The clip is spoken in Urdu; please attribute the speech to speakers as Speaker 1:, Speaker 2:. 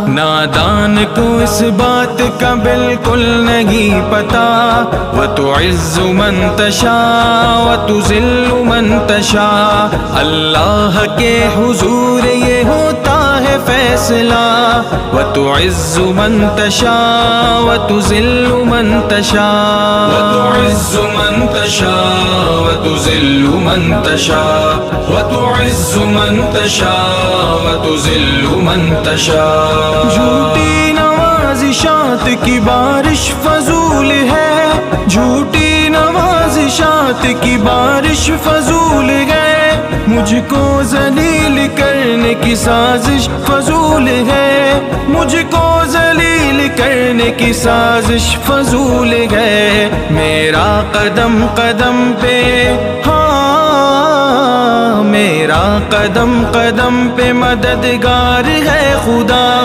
Speaker 1: نادان کو اس بات کا بالکل نہیں پتا، وَتُعِزُّ مَن تَشَاءُ وَتُذِلُّ مَن تَشَاءُ، اللہ کے حضور یہ ہوتا ہے فیصلہ، وَتُعِزُّ مَن تَشَاءُ وَتُذِلُّ مَن تَشَاءُ، وَتُعِزُّ مَن تَشَاءُ وَتُذِلُّ مَن تَشَاءُ، وَتُعِزُّ مَن تَشَاءُ وَتُذِلُّ مَن تَشَاءُ۔ جھوٹی نوازشات کی بارش فضول ہے، جھوٹی نوازشات کی بارش فضول ہے، مجھ کو ذلیل کرنے کی سازش فضول ہے، مجھ کو ذلیل کرنے کی سازش فضول ہے، میرا قدم قدم پہ میرا قدم قدم پہ مددگار ہے خدا۔